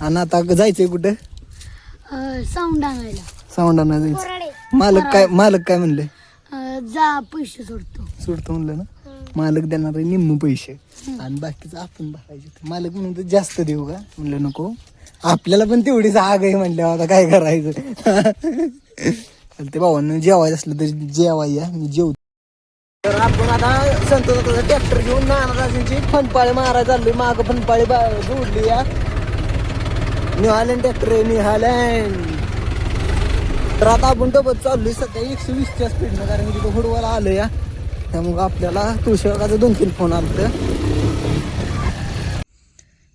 आणि आता जायचंय कुठं? साऊंड आणायला. साऊंड आणायला जायचं. मालक काय म्हणले? जा पैसे सोडतो म्हणलं ना. मालक देणार आहे निम्म पैसे आणि बाकीचं आपण बघायचे. मालक म्हणून तर जास्त देऊ का म्हणलं नको, आपल्याला पण तेवढीच आग आहे म्हणल्यावर आता काय करायचं. ते भावांना जेवायचं असलं तर जेवायला मी जेवतो. तर आपण आता संतोष ट्रॅक्टर घेऊन नानाची फनपाळी मारायला चाललोय. माग फनपाळी जोडली या निहालँड ट्रॅक्टर आहे निहालँड. तर आता आपण डबल चाललोय सध्या 120च्या स्पीडनं, कारण की तिथं हुडवायला आलं या. त्यामुळं आपल्याला तुळशीबागाचा 2-3 फोन आलं.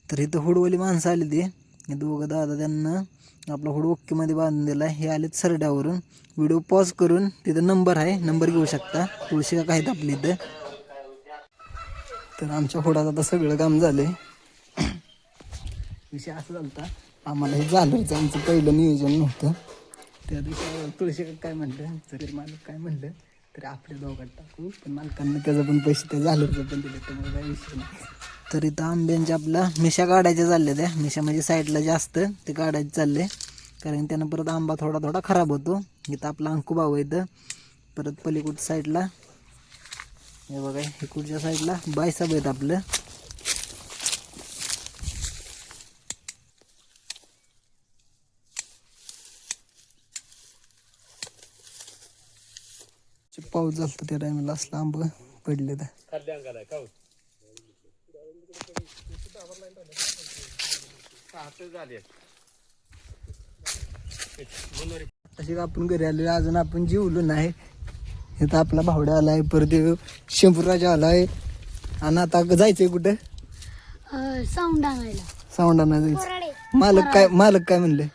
तर इथं हुडवली माणसं आली ती दोघं दादा, त्यांना आपला हुड ओक्कीमध्ये बांधून दिला. हे आलेत सरड्यावरून. व्हिडिओ पॉज करून तिथं नंबर आहे, नंबर घेऊ शकता. तुळशीबाग आहेत आपली इथं. तर आमच्या हुडात आता सगळं काम झालंय. विषय असं झालता, आम्हाला हे झालंच आमचं पहिलं नियोजन नव्हतं. त्या दिवशी तुळशीबाग काय म्हणलं, जरी मालक काय म्हणलं तरी आपल्या दोघात टाकू, पण मालकांना त्याचं पण पैसे त्या झालंचं पण दिले, त्यामुळे काय विषय नाही. तर इथं आंब्यांच्या आपला मिशा काढायच्या चालल्या. त्या मिशा म्हणजे साईडला जास्त ते काढायचे चालले, कारण त्यानं परत आंबा थोडा थोडा खराब होतो. इथं आपला अंकू भाऊ इथं, परत पलीकडच्या साईडला हे बघा, इकडच्या साईडला बायसाब आहेत आपलं. पाऊस झाला त्या टायमाला असला आंबा पडले तर तशी आपण घरी आलो. अजून आपण जेवलो नाही. इथं आपला भावड्या आलाय, परत शंभूराजा आलाय. आणि आता जायचंय कुठं? साऊंड आणायला. साऊंड आणायला जायचं. मालक काय म्हणले?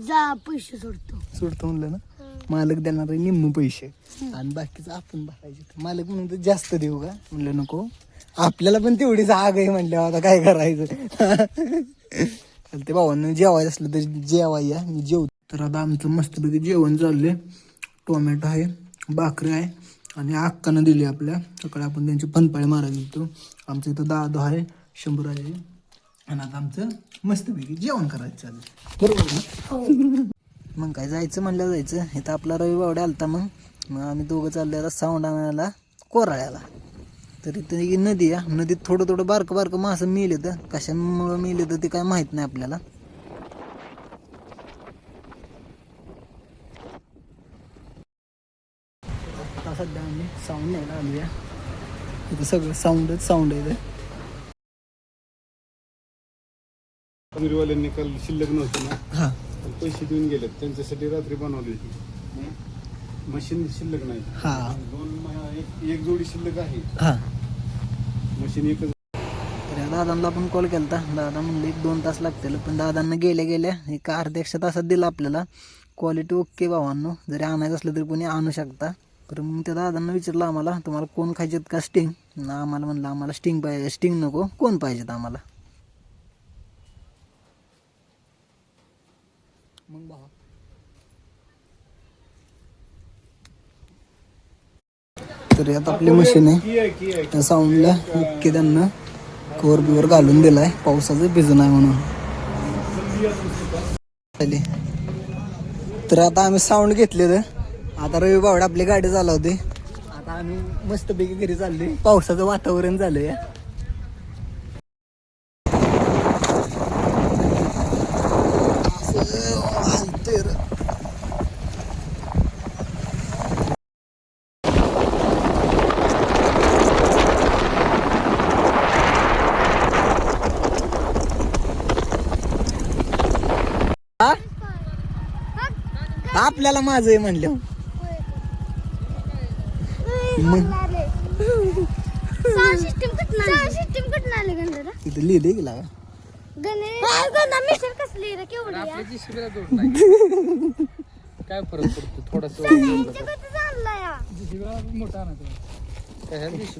जा पैसे सोडतो म्हणलं ना. मालक देणार आहे निम्म पैसे आणि बाकीचं आपण बघायचे. मालक म्हणून तर जास्त देऊ का म्हणलं नको, आपल्याला पण तेवढीच आग आहे म्हणल्यावर आता काय करायचं. ते भावांना जेवायचं असलं तर जेवायला मी जेवतो. तर आता आमचं मस्तपैकी जेवण चाललंय. टोमॅटो आहे, भाकरी आहे आणि अक्कानं दिली आपल्या. सकाळी आपण त्यांची फनपाळी मारायला गेलो. आमचं इथं दादू आहे, शंभूराजे, आणि आता आमचं मस्तपैकी जेवण करायचं चाललं. बरोबर ना? मग काय जायचं म्हणलं जायचं. इथं आपला रवी बावड्या आलता. मग आम्ही दोघं चाललो आता साऊंड आणायला कोराळ्याला. तर इथं ही नदी आहे. नदीत थोडं थोडं बारकं मासं मिळेल तर, कशामुळं मिळेल तर ते काय माहीत नाही आपल्याला. आता सध्या आम्ही साऊंड न्यायला आलूया. इथं सगळं साऊंड आहे. पनीरवाल्यांनी काल शिल्लक नव्हती ना, हां, पैसे देऊन गेलेत. त्यांच्यासाठी रात्री बनवली होती. मशीन शिल्लक नाही. हां, एक जोडी शिल्लक आहे. हां. मशीन एकच. तर दादांना आपण कॉल केला होता. दादा म्हणले 1-2 तास लागतील, पण दादांना गेल्या एक अर्ध्या 1 तासात दिला आपल्याला. क्वालिटी ओके भावांनो. जरी आणायचं असलं तरी कोणी आणू शकता. तर मग त्या दादांना विचारलं आम्हाला, तुम्हाला कोण खायचेत का स्टिंग? आम्हाला म्हणलं आम्हाला स्टिंग पाहिजे. स्टिंग नको, कोण पाहिजेत आम्हाला. मग भावा तर आता आपली मशीन आहे, त्या साऊंडला ओके त्यांना कवर बिवर घालून दिलाय. पावसाचं भिजून आहे म्हणून. तर आता आम्ही साऊंड घेतले. तर आता रवी बावडा आपली गाडी चालवते. आता आम्ही मस्तपैकी घरी चाललोय. पावसाचं वातावरण झालंय. आपल्याला माझं आहे म्हणलं. तिथे लिहिले गेला काय फरक पडतो थोडस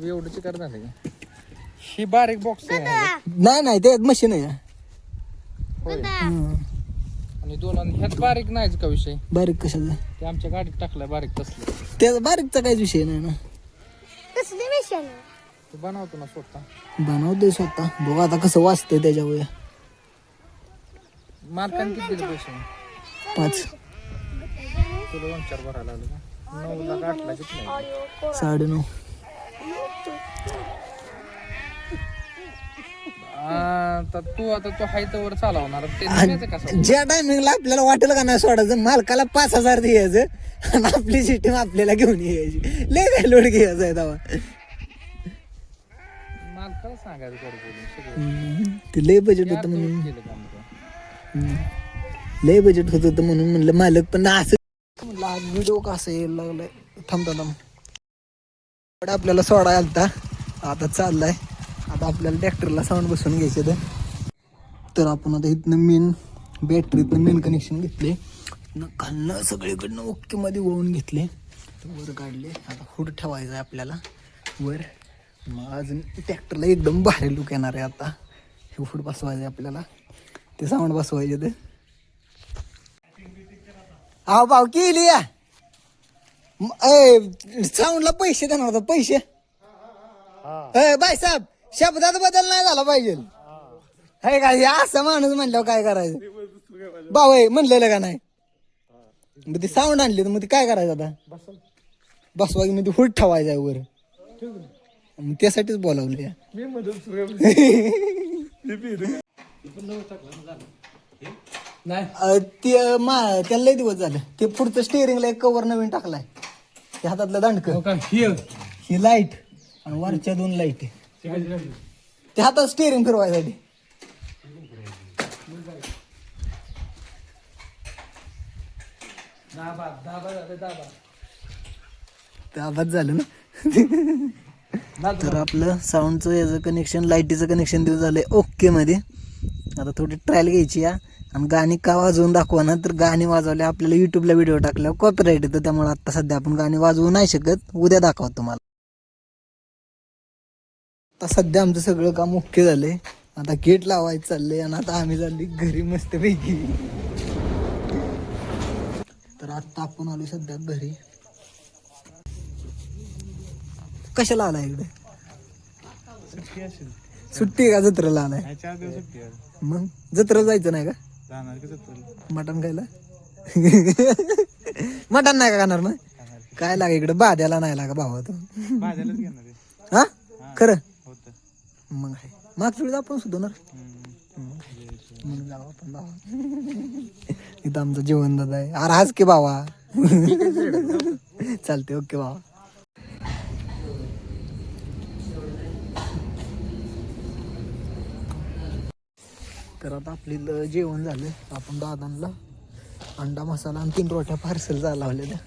एवढं चिकार झालं का? ही बारीक बॉक्स आहे. नाही ते मशीन आहे. आणि ह्यात बारीक नाहीच का विषय? बारीक कशाचा? ते आमच्या गाडीत टाकलाय बारीक तसलं. त्याचा बारीकचा काहीच विषय नाही ना. ते बनवतो ना स्वतः. बनवतोय स्वतः. बघ आता कसं वाचतंय त्याच्यावर. मालकाने किती दिले पैसे 5 तुला 2-4 भरायला लागले का 9 लाख 8 लाख किती नाही 9.5 तर तू हाय तर चालवणार ते निघायचं कसं ज्या टायमिंगला आपल्याला वाटेल का नाही सोडायचं मालकाला 5,000 द्यायचं आणि आपली सिस्टीम आपल्याला घेऊन यायची लय काय लोड घ्यायचा आहे तेव्हा मालकाला सांगायचं कर बोलून सगळं ते लय बजेट होतं म्हणून केलं काम लय बजेट होत होतं म्हणून म्हणलं मालक पण असं म्हणलं आज व्हिडिओ कसं यायला लागलाय थांबता आपल्याला सोडा आलता आता चाललाय आता आपल्याला ट्रॅक्टरला साऊंड बसवून घ्यायचं तर आपण आता इथनं मेन बॅटरीतनं मेन कनेक्शन घेतले खालनं सगळीकडनं ओके मध्ये वळून घेतले तर वर काढले आता हुड ठेवायचं आहे आपल्याला वर मग अजून ट्रॅक्टरला एकदम भारी लुक येणार आहे आता हे हुड बसवायचं आहे आपल्याला ते साऊंड बसवायचे ते अहो भाऊ केली या साऊंडला पैसे देणार होता पैसे बाय साहेब शब्दात बदल नाही झाला पाहिजे हे काय हे असं माणूस म्हणल्यावर काय करायचं भाऊ म्हणलेलं का नाही मग ते साऊंड आणली तर मग ते काय करायचं आता बसवा की मग ते हुड ठेवायचं आहे वर मग त्यासाठीच बोलावलं ते त्याला लय दिवस झालं ते पुढचं स्टेअरिंगला एक कवर नवीन टाकलाय ते हातातलं दांडकं ही लाईट आणि वरच्या 2 लाईट ते हातात स्टेअरिंग फिरवायसाठी आवाज झालं ना तर आपलं साऊंडचं याचं कनेक्शन लाईटीचं कनेक्शन देऊ झालंय ओके मध्ये आता थोडी ट्रायल घ्यायची या आणि गाणी का वाजवून दाखवा ना तर गाणी वाजवले आपल्याला युट्यूबला व्हिडिओ टाकल्यावर कॉपीराईट येतं त्यामुळे आता सध्या आपण गाणी वाजवू नाही शकत उद्या दाखवतो तुम्हाला आता सध्या आमचं सगळं काम ओके झालंय आता गेट लावायचं चाललंय आणि आता आम्ही चालली घरी मस्तपैकी तर आता आपण आलो सध्या घरी कशाला आलाय इकडे सुट्टी आहे का जत्रेला आलाय मग जत्रा जायचं नाही का मटण खायला मटण नाही का खाणार मग काय लागा इकडे बाद्याला नाही लागा भावा तो हा खरं मग आहे मागच्या वेळेस आपण सुद्धा मग जाऊ आपण भावा इथं आमचं जेवण दादा आहे अरे हाच की भावा चालते ओके भावा तर आता आपली जेवण झालं आपण दादांना अंडा मसाला आणि 3 रोट्या पार्सल झाला लावलेल्या